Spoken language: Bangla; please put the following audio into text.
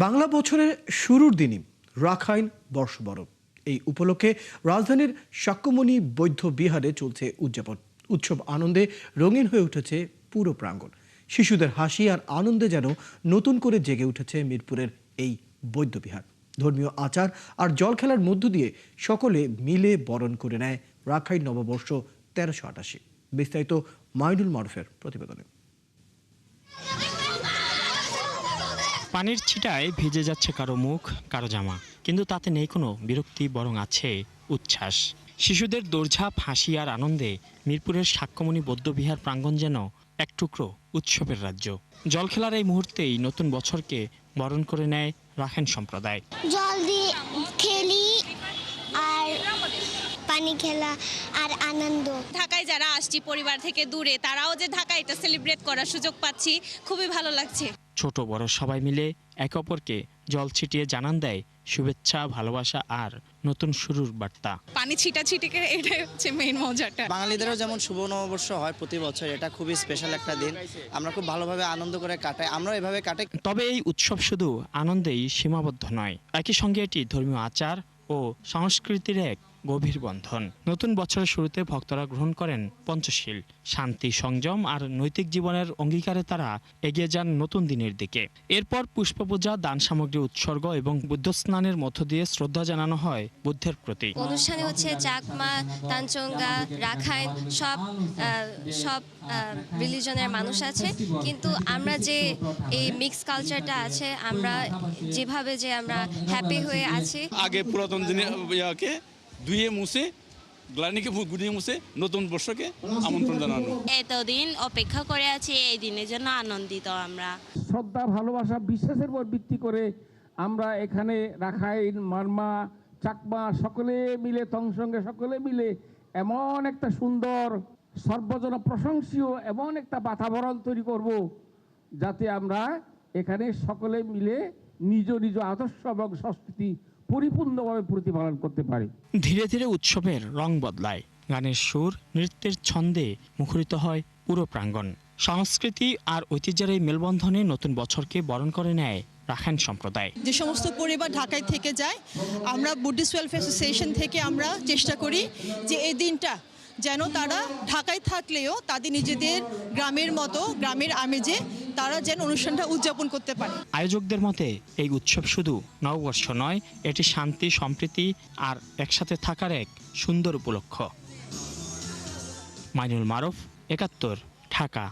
বাংলা বছরের শুরুর দিনই রাখাইন বর্ষবরণ। এই উপলক্ষে রাজধানীর শাক্যমণি বৌদ্ধ বিহারে চলছে উদযাপন। উৎসব আনন্দে রঙিন হয়ে উঠেছে পুরো প্রাঙ্গণ। শিশুদের হাসি আর আনন্দে যেন নতুন করে জেগে উঠেছে মিরপুরের এই বৌদ্ধ বিহার। ধর্মীয় আচার আর জল খেলার মধ্য দিয়ে সকলে মিলে বরণ করে নেয় রাখাইন নববর্ষ ১৩৮৮। বিস্তারিত মাইনুল মারুফের প্রতিবেদনে। পানির ছিটায় ভিজে যাচ্ছে কারো মুখ, কারো জামা, কিন্তু তাতে নেই কোনো বিরক্তি, বরং আছে উচ্ছ্বাস। শিশুদের দৌড়ঝাঁপ, হাসি আর আনন্দে মিরপুরের শাক্যমণি বৌদ্ধবিহার প্রাঙ্গণ যেন এক টুকরো উৎসবের রাজ্য। জল খেলার এই মুহূর্তেই নতুন বছরকে বরণ করে নেয় রাখাইন সম্প্রদায়। জল দিয়ে খেলি আর পানি খেলা আর আনন্দ। ঢাকায় যারা আসছি পরিবার থেকে দূরে, তারাও যে ঢাকায় এটা সেলিব্রেট করার সুযোগ পাচ্ছি, খুবই ভালো লাগছে। ছোট বড় সবাই মিলে একে অপরকে জল ছিটিয়ে জানান দেয় শুভেচ্ছা, ভালোবাসা আর নতুন শুরুর বার্তা। পানি ছিটাছিটিকে এটাই হচ্ছে মেইন মজাটা। বাঙালিদেরও যেমন শুভ নববর্ষ হয় প্রতি বছর, এটা খুবই স্পেশাল একটা দিন। আমরা খুব ভালোভাবে আনন্দ করে কাটাই, আমরা এভাবে কাটাই। তবে এই উৎসব শুধু আনন্দেই সীমাবদ্ধ নয়, একই সঙ্গে এটি ধর্মীয় আচার ও সংস্কৃতির এক গভীর বন্ধন। নতুন বছরের শুরুতে ভক্তরা গ্রহণ করেন পঞ্চশীল, শান্তি, সংযম আর নৈতিক জীবনের অঙ্গীকারে তারা এগিয়ে যান নতুন দিনের দিকে। এরপর পুষ্পপূজা, দান সামগ্রী উৎসর্গ এবং বুদ্ধ স্নানের মধ্য দিয়ে শ্রদ্ধা জানানো হয় বুদ্ধের প্রতি। অনুষ্ঠানে হচ্ছে চাকমা, তানচঙ্গা, রাখাইন সব রিলিজনের মানুষ আছে, কিন্তু আমরা যে এই মিক্স কালচারটা আছে, আমরা যেভাবে যে আমরা হ্যাপি হয়ে আছি। আগে পুরাতন দিনে ইয়াকে ধুয়ে মুছে, গ্লানিকে গুড়িয়ে মুছে নতুন বর্ষকে আমন্ত্রণ জানানো। এতদিন অপেক্ষা করে আছি এই দিনের জন্য, আনন্দিত আমরা। শ্রদ্ধা, ভালোবাসা, বিশ্বাসের উপর ভিত্তি করে আমরা এখানে রাখাইন, মারমা, চাকমা সকলে মিলে, তংসঙ্গে সকলে মিলে এমন একটা সুন্দর, সর্বজন প্রশংসীয় এমন একটা বাতাবরণ তৈরি করব, যাতে আমরা এখানে সকলে মিলে নিজ নিজ আদর্শ এবং সংস্কৃতি পরিপূর্ণভাবে প্রতিপালন করতে পারি। ধীরে ধীরে উৎসবের রং বদলায়, গানের সুর, নৃত্যের ছন্দে মুখরিত হয় পুরো প্রাঙ্গণ। সংস্কৃতি আর ঐতিহ্যের এই মেলবন্ধনে নতুন বছরকে বরণ করে নেয় রাখাইন সম্প্রদায়। যে সমস্ত পরিবার ঢাকায় থেকে যায়, আমরা বুদ্ধিস্ট ওয়েলফেয়ার অ্যাসোসিয়েশন থেকে আমরা চেষ্টা করি যে এই দিনটা যেন তারা ঢাকায় থাকলেও তাদের নিজেদের গ্রামের মতো, গ্রামের আমেজে তারা যেন অনুষ্ঠানটা উদযাপন করতে পারে। আয়োজকদের মতে এই উৎসব শুধু নববর্ষ নয়, এটি শান্তি, সম্প্রীতি আর একসাথে থাকার এক সুন্দর উপলক্ষ। মাইনুল মারুফ, ৭১, ঢাকা।